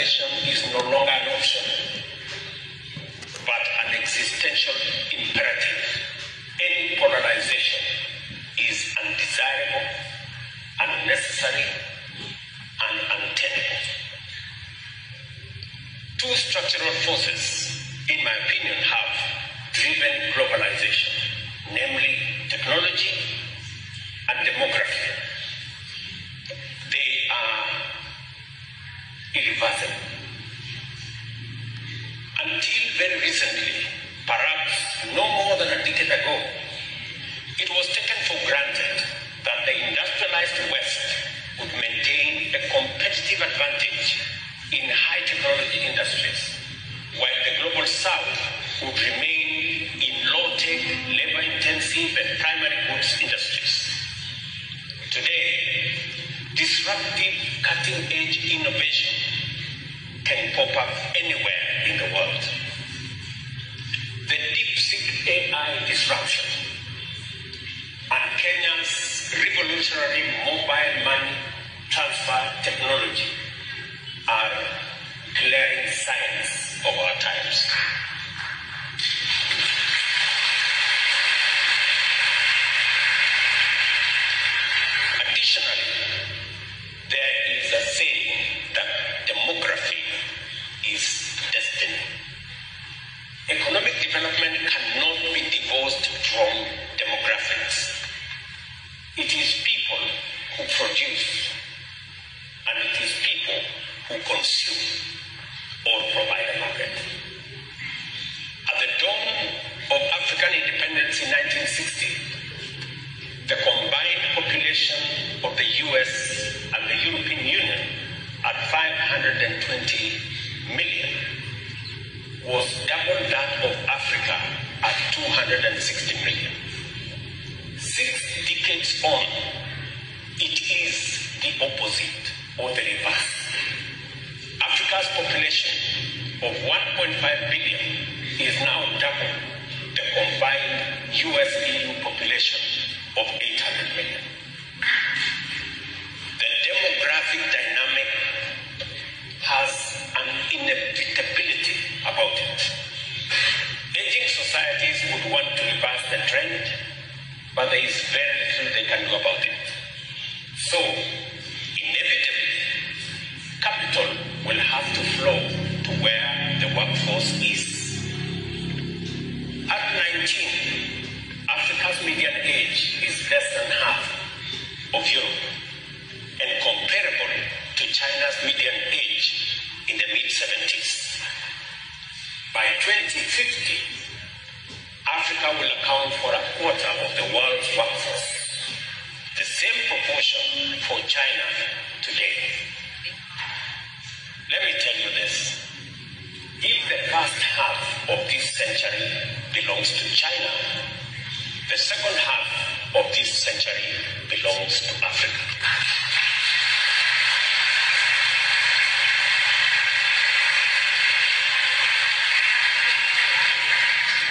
globalization is no longer an option, but an existential imperative. Any polarization is undesirable, unnecessary, and untenable. Two structural forces, in my opinion, have driven globalization, namely technology and demography. They are irreversible. Until very recently, perhaps no more than a decade ago, it was taken for granted that the industrialized West would maintain a competitive advantage in high technology industries, while the global South would remain in low-tech, labor-intensive, and primary goods industries. Today, disruptive, cutting-edge innovation can pop up anywhere in the world. The DeepSeek AI disruption and Kenya's revolutionary mobile money transfer technology are glaring signs of our times. Additionally, there is a saying that demography is destiny. Economic development cannot be divorced from demographics. It is people who produce, and it is people who consume or provide a market. At the dawn of African independence in 1960, the combined population of the US and the European Union at 520 million was double that of Africa at 260 million. 6 decades on, it is the opposite or the reverse. Africa's population of 1.5 billion is now double the combined US-EU population of 800 million. The demographic dynamic has an inevitability about it. Aging societies would want to reverse the trend, but there is very little they can do about it. So, inevitably, capital will have to flow to where the workforce is. At 19, Africa's median age is less than half of Europe and comparable to China's median age in the mid-70s. By 2050, Africa will account for a quarter of the world's workforce, the same proportion for China today. Let me tell you this. If the first half of this century belongs to China, the second half of this century belongs to Africa.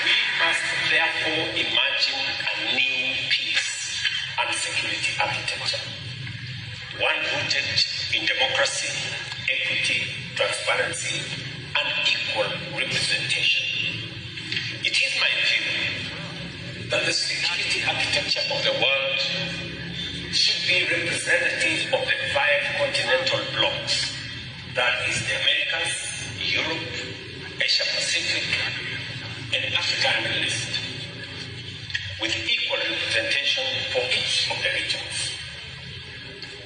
We must therefore imagine a new peace and security architecture, one rooted in democracy, equity, transparency, and equal representation. It is my view that the security architecture of the world should be representative of the 5 continental blocks, that is the Americas, Europe, Asia Pacific, and Africa and Middle East, with equal representation for each of the regions.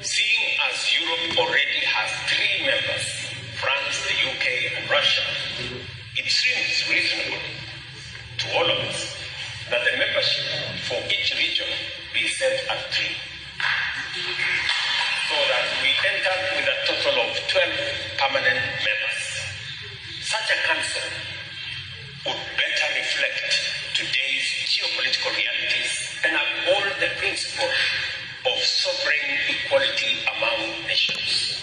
Seeing as Europe already has 3 members, France, the UK, and Russia, it seems reasonable to all of us that the membership for each region be set at 3, so that we end up with a total of 12 permanent members. Such a council would better reflect today's geopolitical realities and uphold the principle of sovereign equality among nations.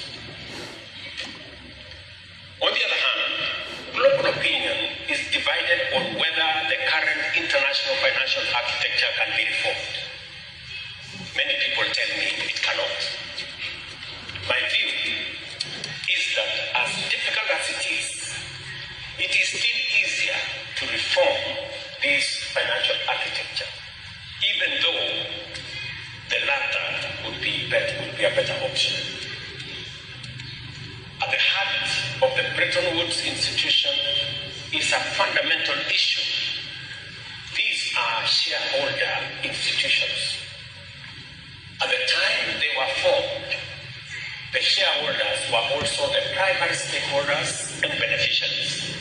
On the other hand, global opinion is divided on whether the current international financial architecture can be reformed. Many people tell me it cannot. My view is that as difficult would be a better option. At the heart of the Bretton Woods institution is a fundamental issue. These are shareholder institutions. At the time they were formed, the shareholders were also the primary stakeholders and beneficiaries.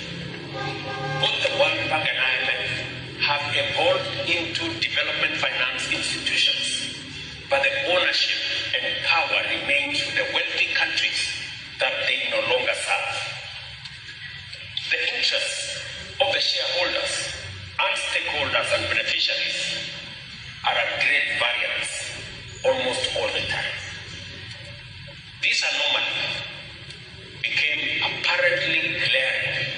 Both the World Bank and IMF have evolved into development finance institutions, but the ownership and power remains with the wealthy countries that they no longer serve. The interests of the shareholders and stakeholders and beneficiaries are at great variance almost all the time. This anomaly became apparently glaring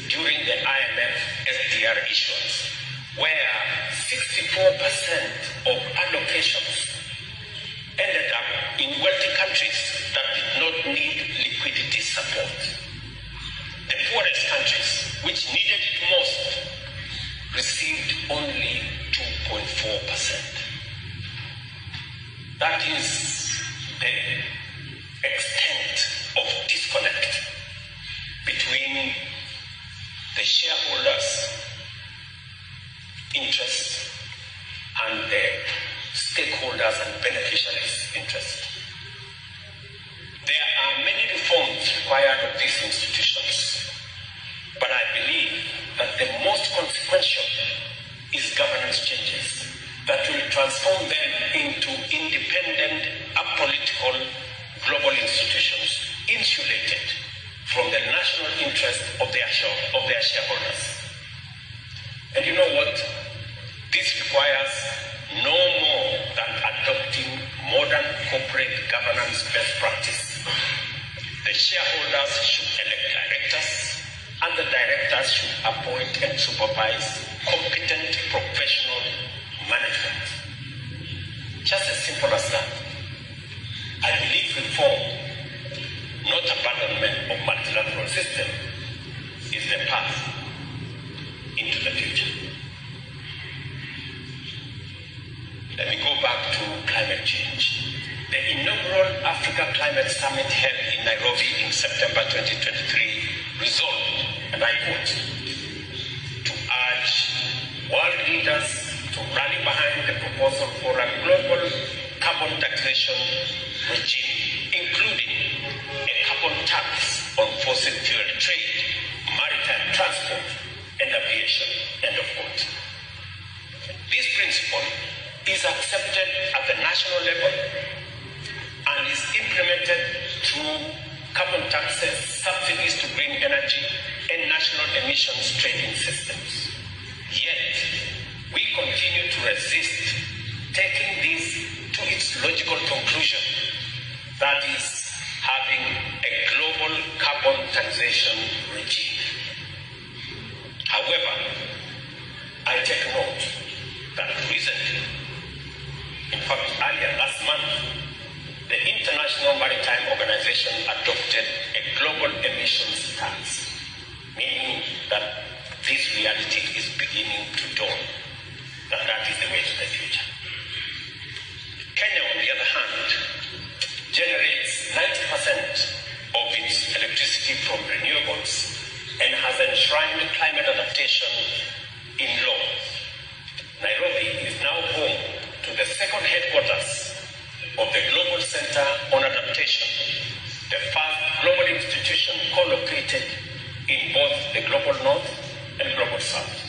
during the IMF SDR issuance, where 64% of allocations ended up in wealthy countries that did not need liquidity support. The poorest countries, which needed it most, received only 2.4%. That is the extent of disconnect between the shareholders' interest and the stakeholders and beneficiaries' interest. There are many reforms required of these institutions, but I believe that the most consequential is governance changes that will transform them into independent, apolitical, global institutions, insulated from the national interest of their shareholders. And you know what? This requires no more than adopting modern corporate governance best practice. The shareholders should elect directors, and the directors should appoint and supervise competent professional management. Just as simple as that. I believe reform, not abandonment of multilateral system, is the path into the future. Let me go back to climate change. The inaugural Africa Climate Summit held in Nairobi in September 2023 resolved, and I quote, to urge world leaders to rally behind the proposal for a global carbon taxation regime, including a carbon tax on fossil fuel trade, maritime transport, and aviation, end of quote. This principle is accepted at the national level and is implemented through carbon taxes, subsidies to green energy, and national emissions trading systems. Yet, we continue to resist taking this to its logical conclusion, that is, having a global carbon taxation regime. However, I take note that recently, in fact earlier last month, the International Maritime Organization adopted a global emissions tax, meaning that this reality is beginning to dawn, that is the way to the future. Kenya, on the other hand, generates 90% of its electricity from renewables and has enshrined climate adaptation in law. Nairobi is now home to the second headquarters of the Global Center on Adaptation, the first global institution co-located in both the Global North and Global South.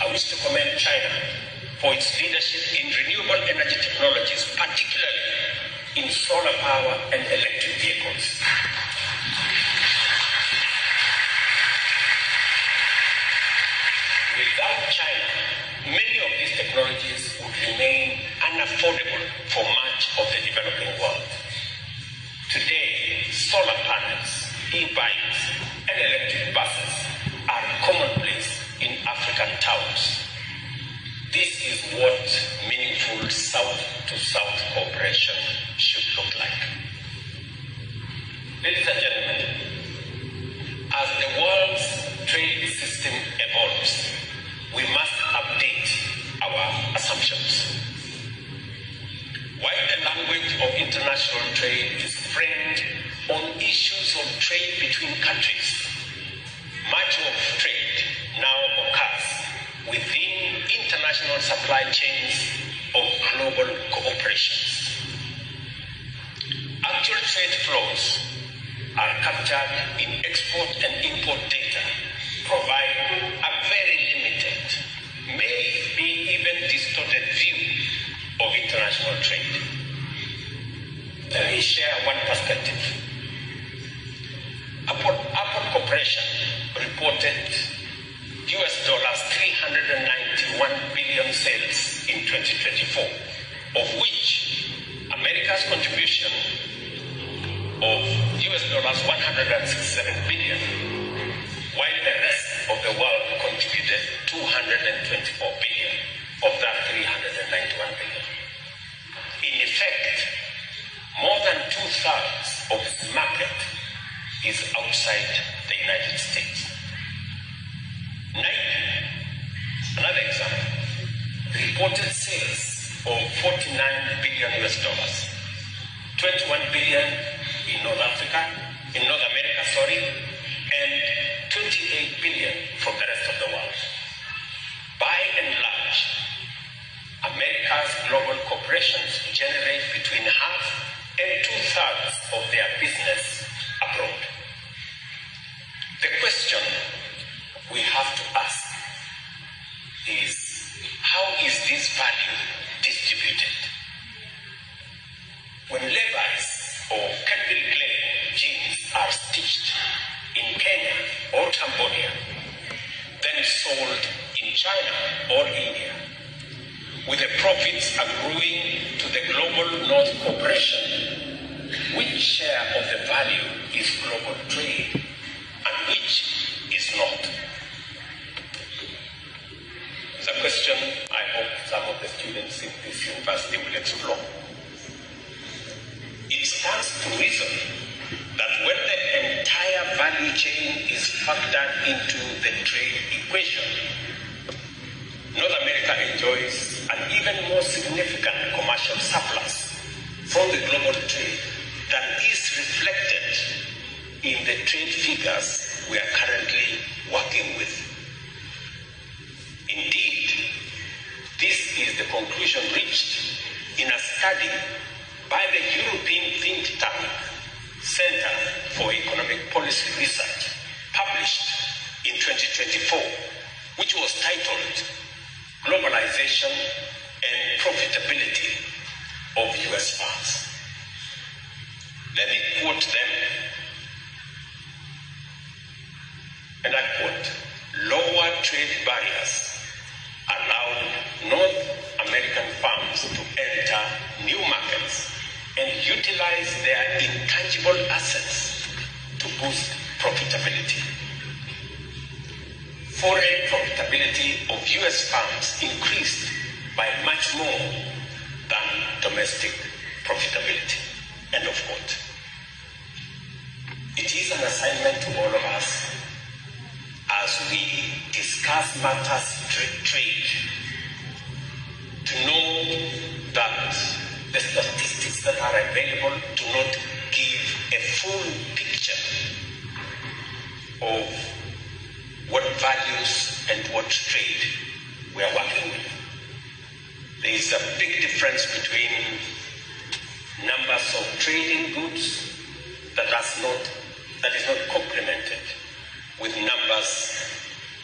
I wish to commend China for its leadership in renewable energy technologies, particularly in solar power and electric vehicles. Without China, many of these technologies would remain unaffordable for much of the developing world. Today, solar panels, e-bikes, and electric buses are commonplace in African towns. This is what meaningful South-to-South cooperation should look like. Ladies and gentlemen, as the world's trade system evolves, we must update our assumptions. While the language of international trade is framed on issues of trade between countries. Much of trade now occurs within international supply chains of global corporations. Actual trade flows are captured in export and import data, provide a very limited, maybe even distorted view of international trade. Let me share one perspective. Apple Corporation reported US dollars 391 billion sales in 2024, of which America's contribution of US dollars 167 billion, while the rest of the world contributed 224 billion of that 391 billion. In effect, more than 2/3 of its market is outside the United States. Nike, another example, reported sales of 49 billion US dollars, 21 billion in North America, and 28 billion from the rest of the world. By and large, America's global corporations generate between half and 2/3 of their business abroad. The question we have to ask is, how is this value distributed? When Levi's or Calvin Klein jeans are stitched in Kenya or Cambodia, then sold in China or India, with the profits accruing to the Global North Corporation, which share of the value is global trade and which is not? It's a question I hope some of the students in this university will explore. It stands to reason that when the entire value chain is factored into the trade equation, North America enjoys an even more significant commercial surplus from the global trade than is reflected in the trade figures we are currently working with. Indeed, this is the conclusion reached in a study by the European think tank Center for Economic Policy Research, published in 2024, which was titled Globalization and Profitability of US Firms. Let me quote them, and I quote, "Lower trade barriers allowed North American firms to enter new markets and utilize their intangible assets to boost profitability. Foreign profitability of US firms increased by much more than domestic profitability." End of quote. It is an assignment to all of us as we discuss matters trade to know that the statistics that are available do not give a full picture of what values and what trade we are working with. There is a big difference between numbers of trading goods that is not complemented with numbers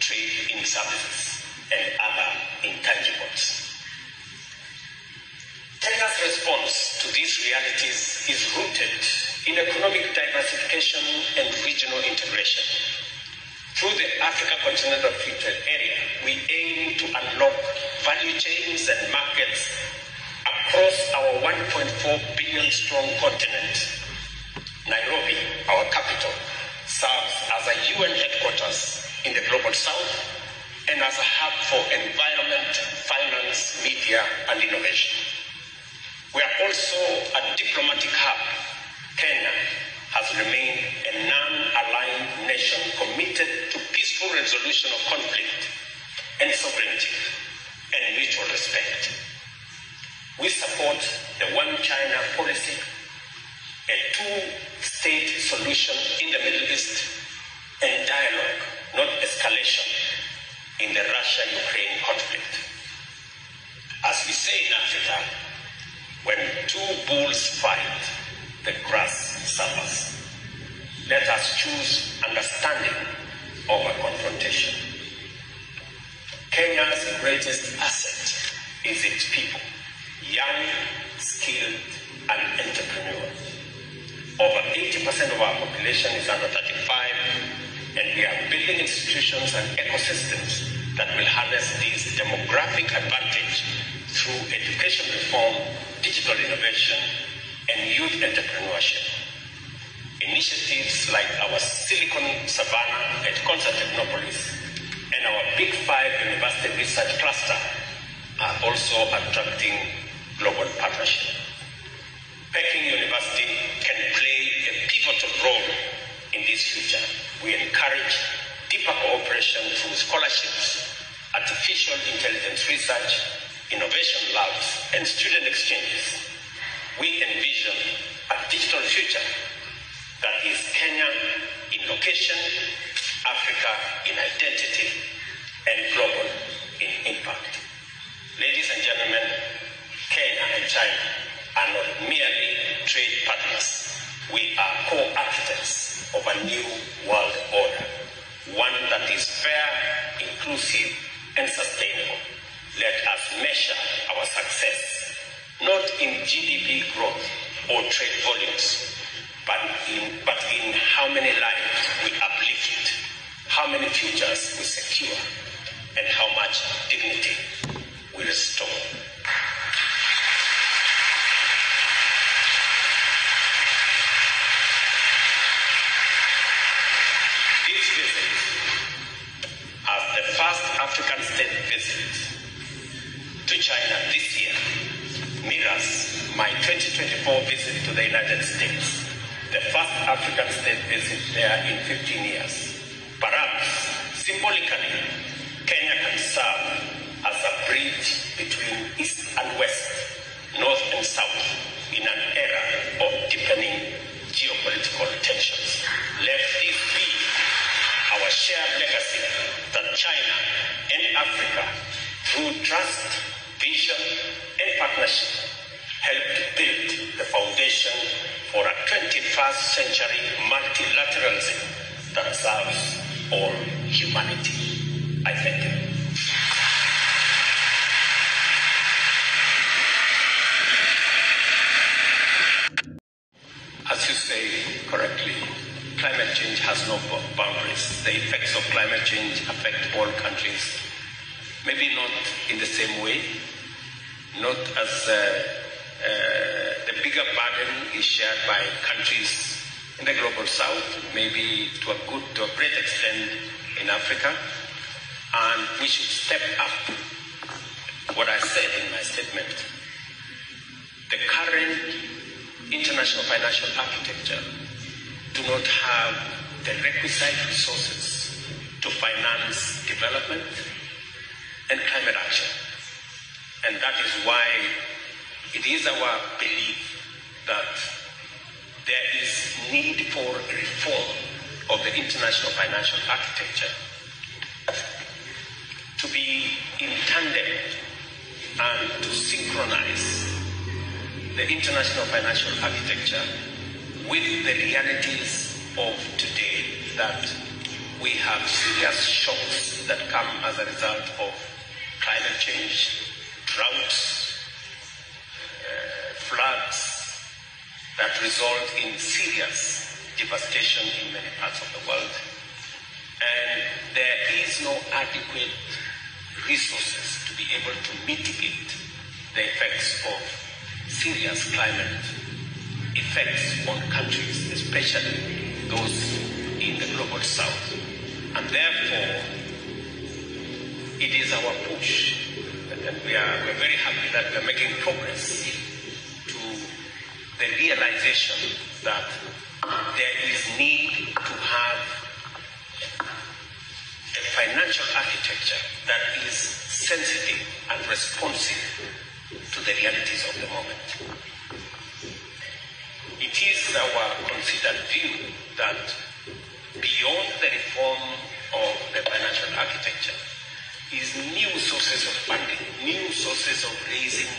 trade in services and other intangibles. Kenya's response to these realities is rooted in economic diversification and regional integration. Through the Africa Continental Free Trade Area, we aim to unlock value chains and markets across our 1.4 billion strong continent. Nairobi, our capital, serves as a UN headquarters in the Global South and as a hub for environment, finance, media, and innovation. We are also a diplomatic hub. Kenya has remained a non-aligned nation committed to peaceful resolution of conflict and sovereignty and mutual respect. We support the One China policy a two-state solution in the Middle East, and dialogue, not escalation, in the Russia-Ukraine conflict. As we say in Africa, when two bulls fight, the grass suffers. Let us choose understanding over confrontation. Kenya's greatest asset is its people, young, skilled, and entrepreneurial. Over 80% of our population is under 35, and we are building institutions and ecosystems that will harness this demographic advantage through education reform, digital innovation, and youth entrepreneurship. Initiatives like our Silicon Savannah at Constantinopolis and our Big Five University Research Cluster are also attracting global partnership. Peking University can play a pivotal role in this future. We encourage deeper cooperation through scholarships, artificial intelligence research, innovation labs, and student exchanges. We envision a digital future that is Kenya in location, Africa in identity, and global in impact. Ladies and gentlemen, Kenya and China are not merely trade partners. We are co-architects of a new world order, one that is fair, inclusive, and sustainable. Let us measure our success not in GDP growth or trade volumes, but in how many lives we uplift, how many futures we secure, and how much dignity we restore. This visit, as the first African state visit to China this year, mirrors my 2024 visit to the United States, the first African state visit there in 15 years. Perhaps, symbolically, Kenya can serve as a bridge between East and West, North and South, in an era of deepening geopolitical tensions. Let this be our shared legacy that China and Africa, through trust, vision, and partnership, helped build the foundation for a 21st century multilateralism that serves all humanity. I thank you. As you say correctly, climate change has no boundaries. The effects of climate change affect all countries, maybe not in the same way, not as the bigger burden is shared by countries in the global south, maybe to a great extent in Africa. And we should step up what I said in my statement. The current international financial architecture do not have the requisite resources to finance development and climate action. And that is why it is our belief that there is need for reform of the international financial architecture to be in tandem and to synchronize the international financial architecture with the realities of today, that we have serious shocks that come as a result of climate change, droughts, floods that result in serious devastation in many parts of the world. And there is no adequate resources to be able to mitigate the effects of serious climate effects on countries, especially those in the global south. And therefore, it is our push, and we're very happy that we're making progress to the realization that there is need to have a financial architecture that is sensitive and responsive to the realities of the moment. It is our considered view that beyond the reform of the financial architecture is new sources of funding, new sources of raising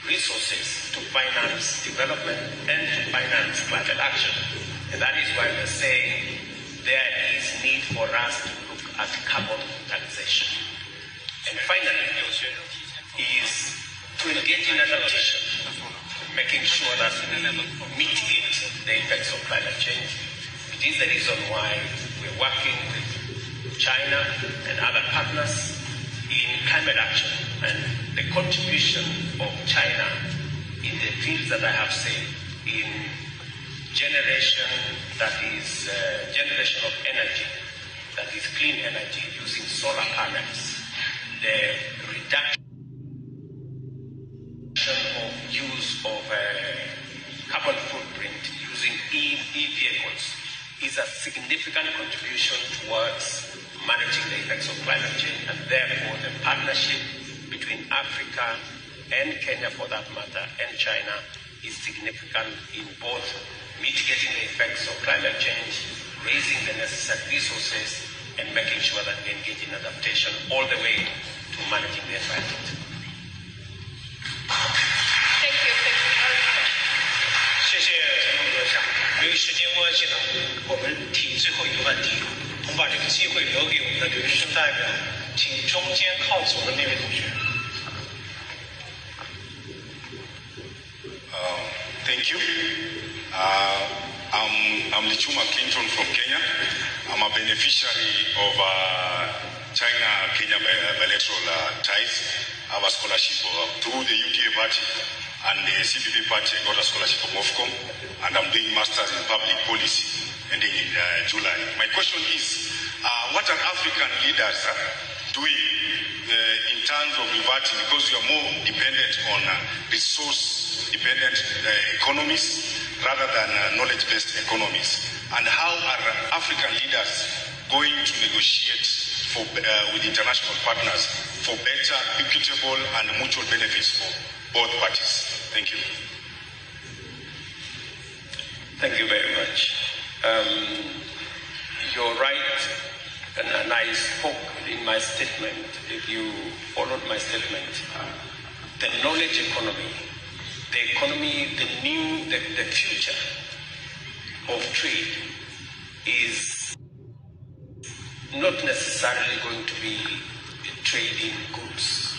resources to finance development and to finance climate action. And that is why we're saying there is need for us to look at carbon taxation. And finally, is to engage in adaptation, making sure that we mitigate the effects of climate change. It is the reason why we're working with China and other partners in climate action, and the contribution of China in the fields that I have said, in generation that is generation of energy, that is clean energy using solar panels, the reduction of use of carbon footprint using e-vehicles is a significant contribution towards managing the effects of climate change, and therefore the partnership between Africa and Kenya, for that matter, and China is significant in both mitigating the effects of climate change, raising the necessary resources, and making sure that we engage in adaptation all the way to managing the environment. Thank you very much. 谢谢陈总阁下。由于时间关系呢，我们提最后一个问题。我们把这个机会留给我们的留学生代表，请中间靠左的那位同学。Thank you. I'm Lichuma Clinton from Kenya. I'm a beneficiary of China-Kenya bilateral ties. I have a scholarship through the UDA party and the CPP party. I got a scholarship from OFCOM, and I'm doing masters in public policy ending in July. My question is, what are African leaders doing in terms of reverting, because you are more dependent on resource-dependent economies rather than knowledge-based economies? And how are African leaders going to negotiate with international partners for better, equitable, and mutual benefits for both parties? Thank you. Thank you very much. You're right, and I spoke in my statement, if you followed my statement, the knowledge economy, the future of trade is not necessarily going to be trading goods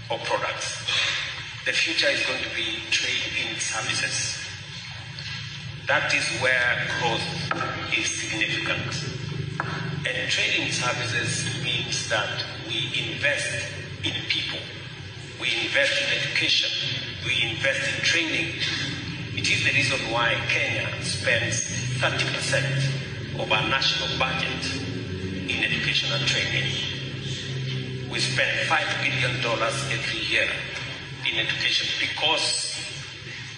or products. The future is going to be trade in services. That is where growth is significant. And trading services means that we invest in people, we invest in education, we invest in training. It is the reason why Kenya spends 30% of our national budget in education and training. We spend $5 billion every year in education because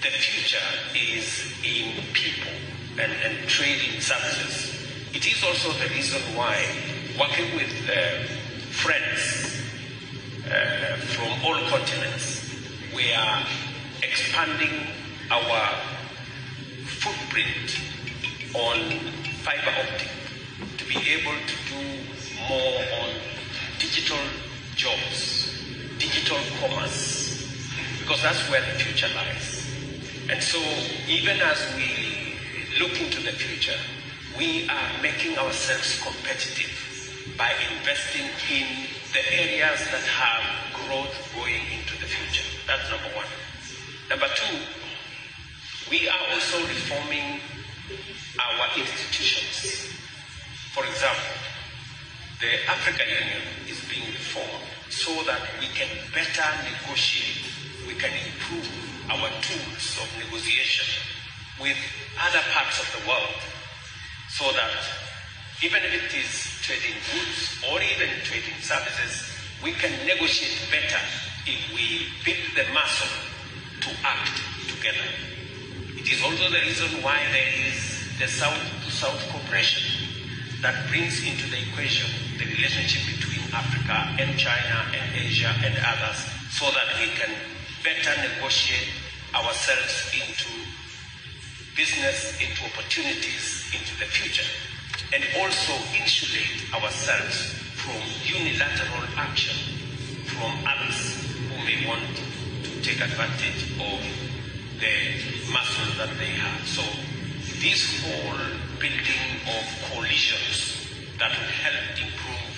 the future is in people and trading services. It is also the reason why, working with friends from all continents, we are expanding our footprint on fiber optic to be able to do more on digital jobs, digital commerce, because that's where the future lies. And so even as we look into the future, we are making ourselves competitive by investing in the areas that have growth going into the future. That's number one. Number two, we are also reforming our institutions. For example, the African Union is being reformed so that we can better negotiate, we can improve our tools of negotiation with other parts of the world, so that even if it is trading goods or even trading services, we can negotiate better if we build the muscle to act together. It is also the reason why there is the South-to-South cooperation that brings into the equation the relationship between Africa and China and Asia and others, so that we can better negotiate ourselves into business into opportunities into the future, and also insulate ourselves from unilateral action from others who may want to take advantage of the muscle that they have. So this whole building of coalitions that will help improve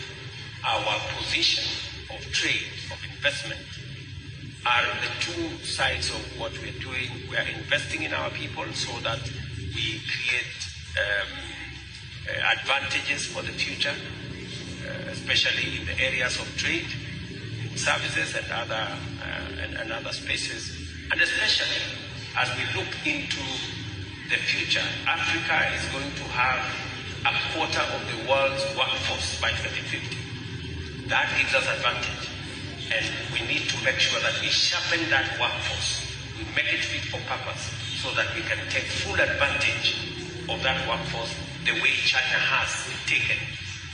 our position of trade, of investment, are the two sides of what we're doing. We are investing in our people so that we create advantages for the future, especially in the areas of trade, services, and other spaces. And especially as we look into the future, Africa is going to have a quarter of the world's workforce by 2050. That gives us advantage. And we need to make sure that we sharpen that workforce, we make it fit for purpose, so that we can take full advantage of that workforce the way China has taken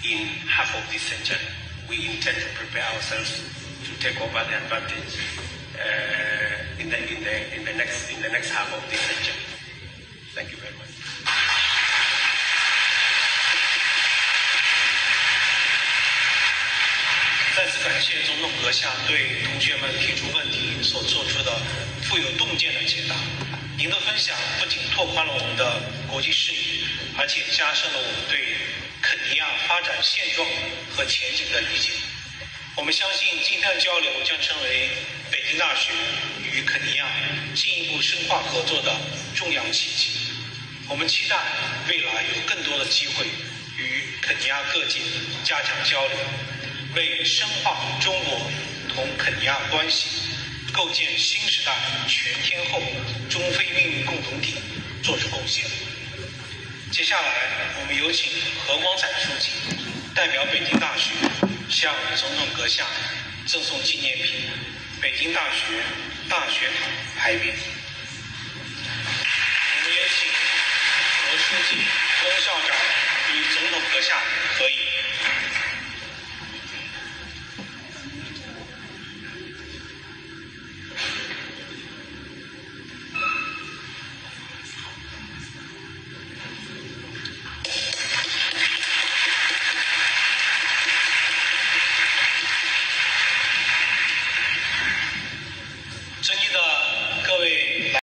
in half of this century. We intend to prepare ourselves to take over the advantage in the next half of this century. Thank you very much. 再次感谢总统阁下对同学们提出问题所做出的富有洞见的解答。您的分享不仅拓宽了我们的国际视野，而且加深了我们对肯尼亚发展现状和前景的理解。我们相信今天的交流将成为北京大学与肯尼亚进一步深化合作的重要契机。我们期待未来有更多的机会与肯尼亚各界加强交流，为深化中国同肯尼亚关系、构建新时代全天候中非命运共同体做出贡献。接下来，我们有请何光彩书记代表北京大学向总统阁下赠送纪念品——北京大学大学堂牌匾。我们也请何书记、龚校长与总统阁下合影。